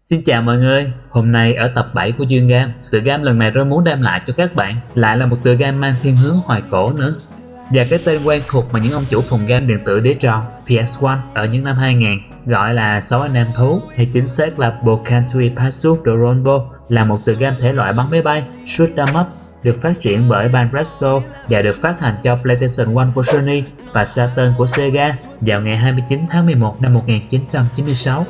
Xin chào mọi người, hôm nay ở tập 7 của Duyên Game, tựa game lần này tôi muốn đem lại cho các bạn lại là một tựa game mang thiên hướng hoài cổ nữa. Và cái tên quen thuộc mà những ông chủ phòng game điện tử đĩa tròn PS1 ở những năm 2000 gọi là 6 anh em thú, hay chính xác là Bokanui Pasu Doronbo, là một tựa game thể loại bắn máy bay, shoot 'em up, được phát triển bởi Banpresto và được phát hành cho PlayStation 1 của Sony và Saturn của Sega vào ngày 29 tháng 11 năm 1996.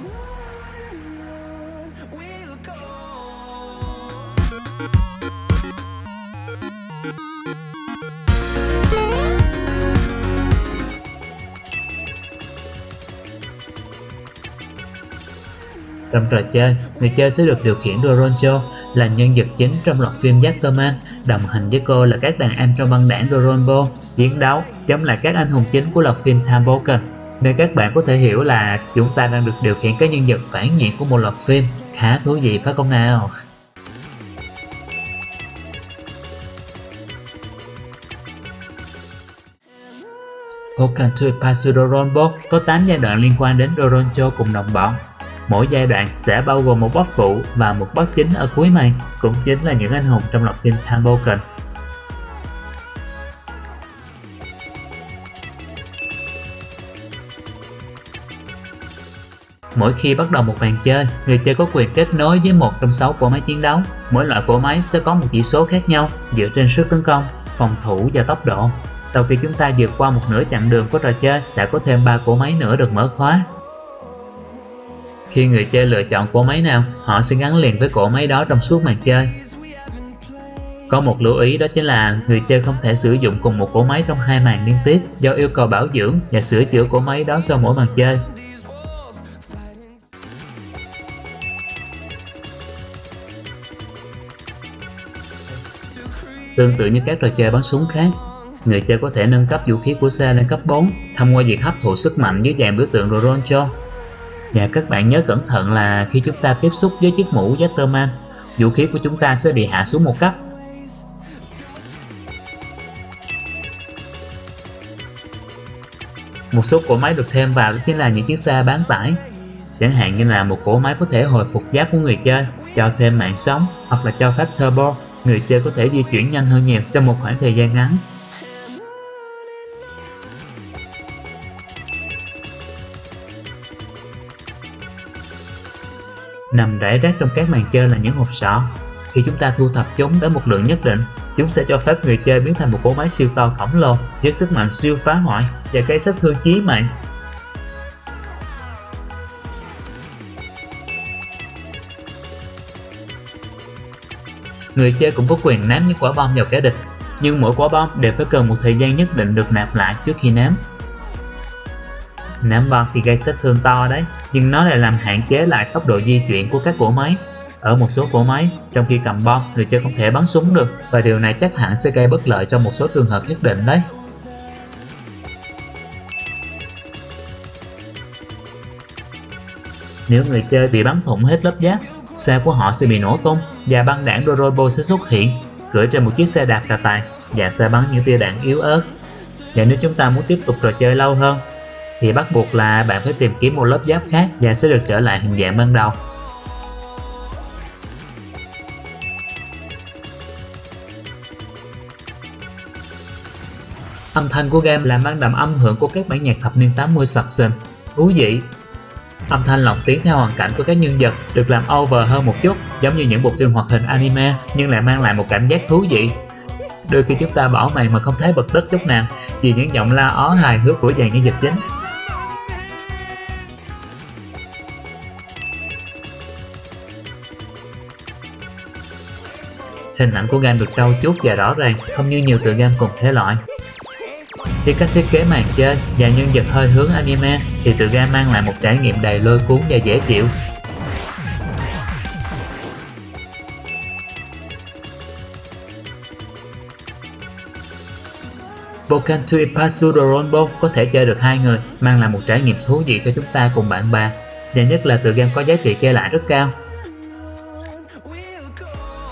Trong trò chơi, người chơi sẽ được điều khiển Doronjo là nhân vật chính trong loạt phim Yatterman, đồng hành với cô là các đàn em trong băng đảng Doronbo, chiến đấu chống lại các anh hùng chính của loạt phim Tambokan. Nên các bạn có thể hiểu là chúng ta đang được điều khiển các nhân vật phản diện của một loạt phim. Khá thú vị phải không nào? Bokanui Pasu Doronbo có 8 giai đoạn liên quan đến Doronjo cùng đồng bọn. Mỗi giai đoạn sẽ bao gồm một boss phụ và một boss chính ở cuối màn, cũng chính là những anh hùng trong loạt phim Tambokan. Mỗi khi bắt đầu một màn chơi, người chơi có quyền kết nối với một trong 6 cỗ máy chiến đấu. Mỗi loại cỗ máy sẽ có một chỉ số khác nhau dựa trên sức tấn công, phòng thủ và tốc độ. Sau khi chúng ta vượt qua một nửa chặng đường của trò chơi, sẽ có thêm 3 cỗ máy nữa được mở khóa. Khi người chơi lựa chọn cỗ máy nào, họ sẽ gắn liền với cỗ máy đó trong suốt màn chơi. Có một lưu ý, đó chính là người chơi không thể sử dụng cùng một cỗ máy trong 2 màn liên tiếp do yêu cầu bảo dưỡng và sửa chữa cỗ máy đó sau mỗi màn chơi. Tương tự như các trò chơi bắn súng khác, người chơi có thể nâng cấp vũ khí của xe lên cấp 4 thông qua việc hấp thụ sức mạnh dưới dạng biểu tượng Doronjo. Và các bạn nhớ cẩn thận là khi chúng ta tiếp xúc với chiếc mũ Yatterman, vũ khí của chúng ta sẽ bị hạ xuống một cấp. Một số cỗ máy được thêm vào đó chính là những chiếc xe bán tải. Chẳng hạn như là một cỗ máy có thể hồi phục giáp của người chơi, cho thêm mạng sống, hoặc là cho phép turbo, người chơi có thể di chuyển nhanh hơn nhiều trong một khoảng thời gian ngắn. Nằm rải rác trong các màn chơi là những hộp sọ. Khi chúng ta thu thập chúng đến một lượng nhất định, chúng sẽ cho phép người chơi biến thành một cỗ máy siêu to khổng lồ với sức mạnh siêu phá hoại và gây sát thương chí mạng. Người chơi cũng có quyền ném những quả bom vào kẻ địch, nhưng mỗi quả bom đều phải cần một thời gian nhất định được nạp lại trước khi ném. Ném bom thì gây sát thương to đấy, nhưng nó lại làm hạn chế lại tốc độ di chuyển của các cỗ máy. Ở một số cỗ máy, trong khi cầm bom, người chơi không thể bắn súng được, và điều này chắc hẳn sẽ gây bất lợi trong một số trường hợp nhất định đấy. Nếu người chơi bị bắn thủng hết lớp giáp, xe của họ sẽ bị nổ tung và băng đảng Doronbo sẽ xuất hiện, cưỡi trên một chiếc xe đạp cà tài và sẽ bắn những tia đạn yếu ớt. Và nếu chúng ta muốn tiếp tục trò chơi lâu hơn, thì bắt buộc là bạn phải tìm kiếm một lớp giáp khác và sẽ được trở lại hình dạng ban đầu. Âm thanh của game là mang đậm âm hưởng của các bản nhạc thập niên 80 sập sình, thú vị. Âm thanh lồng tiếng theo hoàn cảnh của các nhân vật được làm over hơn một chút, giống như những bộ phim hoạt hình anime, nhưng lại mang lại một cảm giác thú vị. Đôi khi chúng ta bỏ màn mà không thấy bật tức chút nào vì những giọng la ó hài hước của dàn nhân vật chính. Hình ảnh của game được trau chuốt và rõ ràng, không như nhiều tựa game cùng thể loại. Khi cách thiết kế màn chơi và nhân vật hơi hướng anime thì tựa game mang lại một trải nghiệm đầy lôi cuốn và dễ chịu. Bokanui Pasu Doronbo có thể chơi được 2 người, mang lại một trải nghiệm thú vị cho chúng ta cùng bạn bè, và nhất là tựa game có giá trị chơi lại rất cao.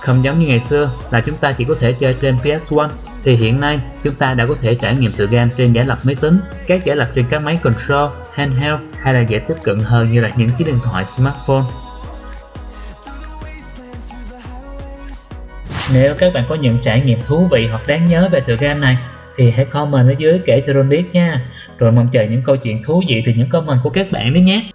Không giống như ngày xưa là chúng ta chỉ có thể chơi trên PS1, thì hiện nay chúng ta đã có thể trải nghiệm tựa game trên giải lập máy tính, các giải lập trên các máy control, handheld hay là dễ tiếp cận hơn như là những chiếc điện thoại smartphone. Nếu các bạn có những trải nghiệm thú vị hoặc đáng nhớ về tựa game này thì hãy comment ở dưới kể cho Ron biết nha. Rồi mong chờ những câu chuyện thú vị từ những comment của các bạn đấy nhé.